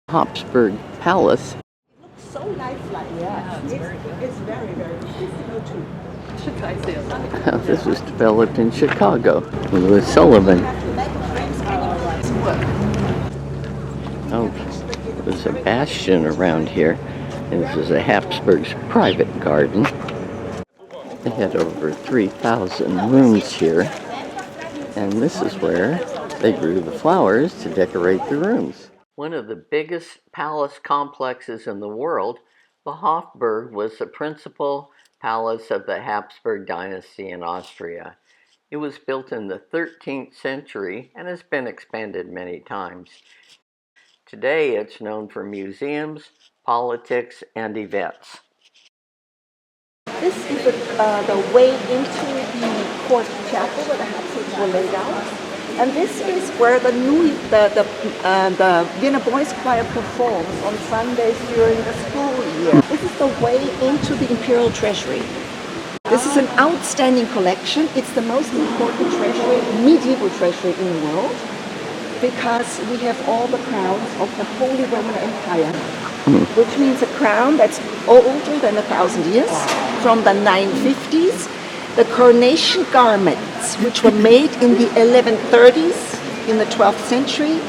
Hofburg Palace. It looks so lifelike. Yeah, it's very good. It's very, very difficult to. This was developed in Chicago with Louis Sullivan. Oh, there's a bastion around here. And this is a Habsburg's private garden. They had over 3,000 rooms here. And this is where they grew the flowers to decorate the rooms. One of the biggest palace complexes in the world, the Hofburg was the principal palace of the Habsburg dynasty in Austria. It was built in the 13th century and has been expanded many times. Today it's known for museums, politics, and events. This is the way into the court chapel where the Habsburgs were laid out. And this is where the Vienna Boys Choir performs on Sundays during the school year. This is the way into the imperial treasury. This is an outstanding collection. It's the most important treasury, medieval treasury in the world, because we have all the crowns of the Holy Roman Empire, which means a crown that's older than 1,000 years, from the 950s. The coronation garments, which were made in the 1130s, in the 12th century.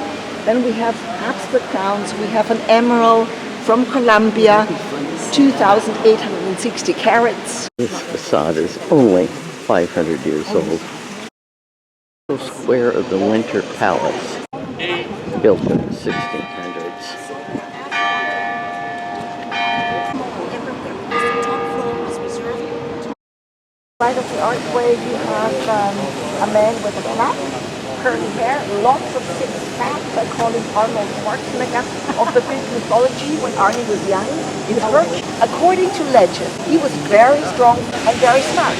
Then we have Habsburg crowns. We have an emerald from Colombia, 2,860 carats. This facade is only 500 years old. The square of the Winter Palace, built in the 1600s. Right of the archway, you have a man with a cap, curly hair, lots of six-packs. I call him Arnold Schwarzenegger of the Greek mythology when Arnie was young in Hofburg. According to legend, he was very strong and very smart.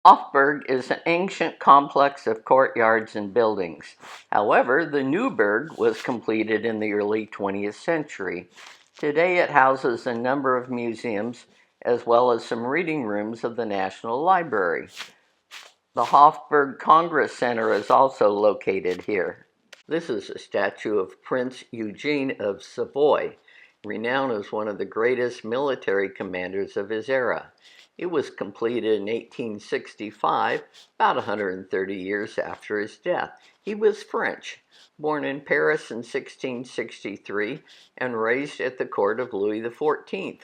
Hofburg is an ancient complex of courtyards and buildings. However, the new burg was completed in the early 20th century. Today it houses a number of museums, as well as some reading rooms of the National Library. The Hofburg Congress Center is also located here. This is a statue of Prince Eugene of Savoy, renowned as one of the greatest military commanders of his era. It was completed in 1865, about 130 years after his death. He was French, born in Paris in 1663 and raised at the court of Louis XIV.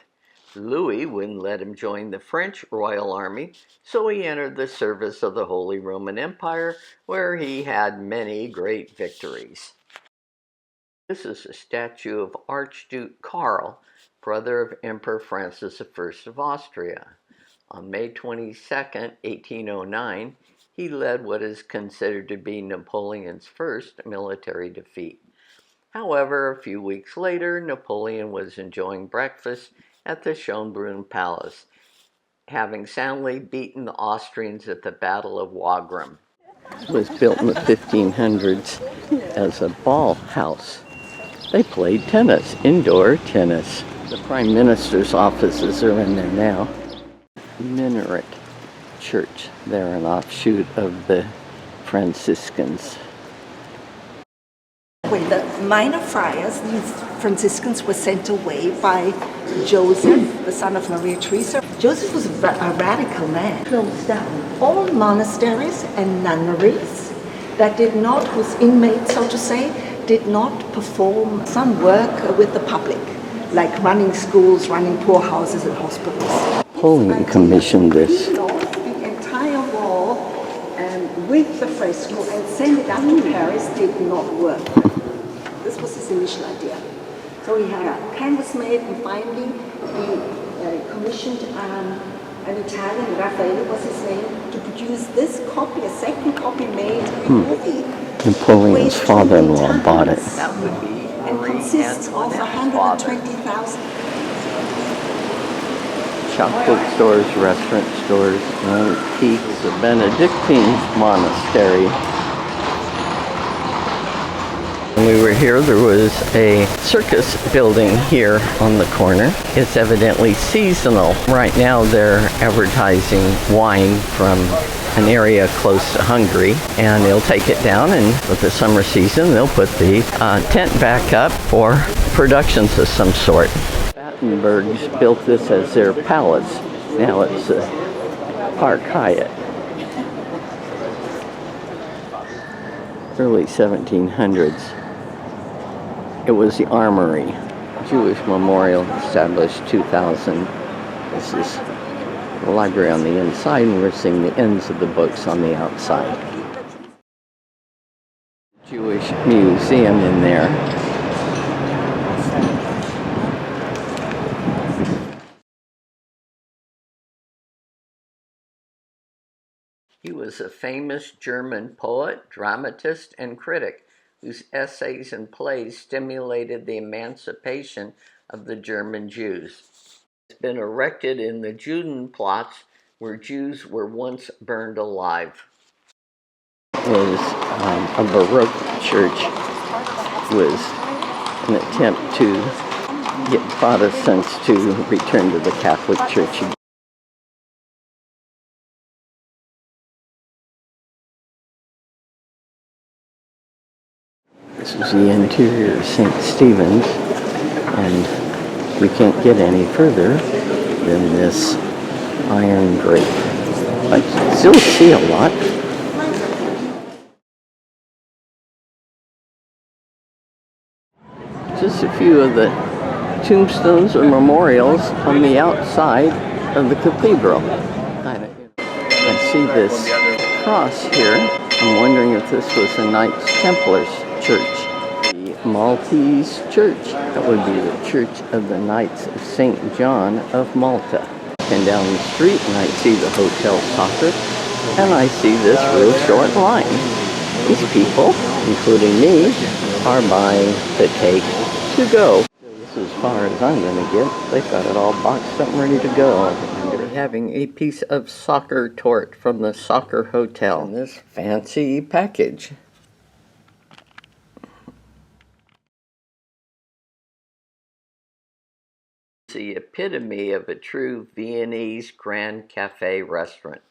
Louis wouldn't let him join the French Royal Army, so he entered the service of the Holy Roman Empire, where he had many great victories. This is a statue of Archduke Karl, brother of Emperor Francis I of Austria. On May 22, 1809, he led what is considered to be Napoleon's first military defeat. However, a few weeks later, Napoleon was enjoying breakfast at the Schönbrunn Palace, having soundly beaten the Austrians at the Battle of Wagram. It was built in the 1500s as a ball house. They played tennis, indoor tennis. The Prime Minister's offices are in there now. Minaret Church, they're an offshoot of the Franciscans. When the minor friars, these Franciscans, were sent away by Joseph, the son of Maria Theresa. Joseph was a radical man. Closed down all monasteries and nunneries that did not, whose inmates, so to say, did not perform some work with the public, like running schools, running poorhouses and hospitals. Napoleon commissioned this. The entire wall with the fresco and send it up to Paris did not work. This was his initial idea. So he had a canvas made, and finally he commissioned an Italian, Raffaello was his name, to produce this copy, a second copy made in movie. Napoleon's father-in-law bought it. That would be and consists of 120,000. Chocolate stores, restaurant stores, antiques, the Benedictine monastery. When we were here, there was a circus building here on the corner. It's evidently seasonal. Right now they're advertising wine from an area close to Hungary, and they'll take it down, and with the summer season they'll put the tent back up for productions of some sort. Battenbergs built this as their palace. Now it's a Park Hyatt. Early 1700s. It was the Armory. Jewish memorial established 2000. This is the library on the inside, and we're seeing the ends of the books on the outside. Jewish museum in there. He was a famous German poet, dramatist, and critic whose essays and plays stimulated the emancipation of the German Jews. It's been erected in the Judenplatz, where Jews were once burned alive. It was a Baroque church. It was an attempt to get Protestants to return to the Catholic Church. This is the interior of St. Stephen's, and we can't get any further than this iron grate. I can still see a lot. Just a few of the tombstones or memorials on the outside of the cathedral. I see this cross here. I'm wondering if this was a Knights Templars church. The Maltese church. That would be the Church of the Knights of St. John of Malta. And down the street, and I see the Hotel Soccer, and I see this real short line. These people, including me, are buying the take to go. This is as far as I'm going to get. They've got it all boxed up and ready to go. We're having a piece of soccer torte from the Soccer Hotel in this fancy package. The epitome of a true Viennese Grand Cafe restaurant.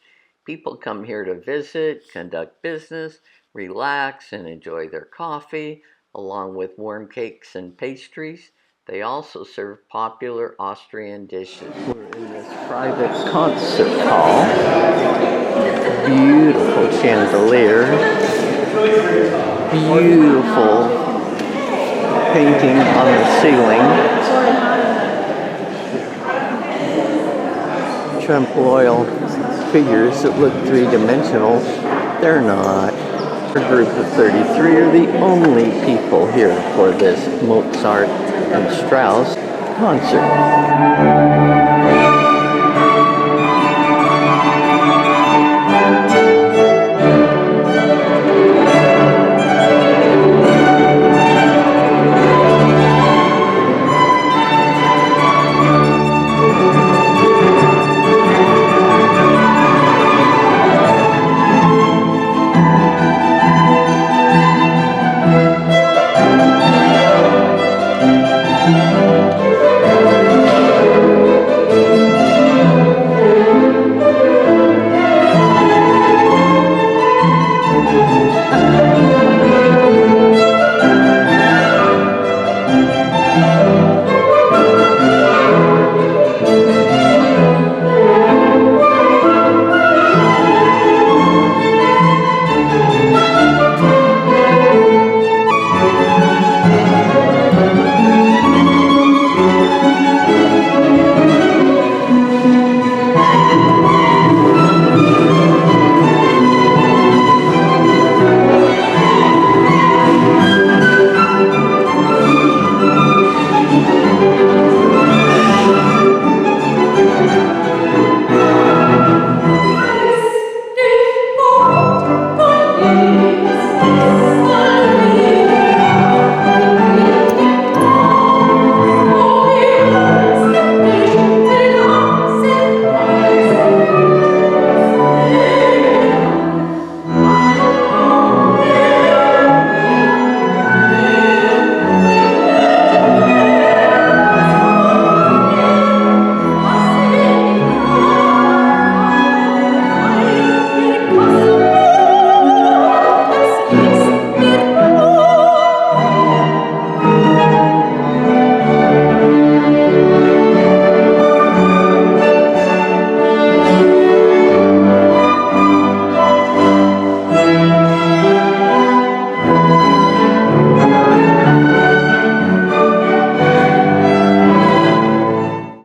People come here to visit, conduct business, relax, and enjoy their coffee, along with warm cakes and pastries. They also serve popular Austrian dishes. We're in this private concert hall. Beautiful chandelier. Beautiful painting on the ceiling. Trempe-l'oeil figures that look three-dimensional. They're not. A group of 33 are the only people here for this Mozart and Strauss concert.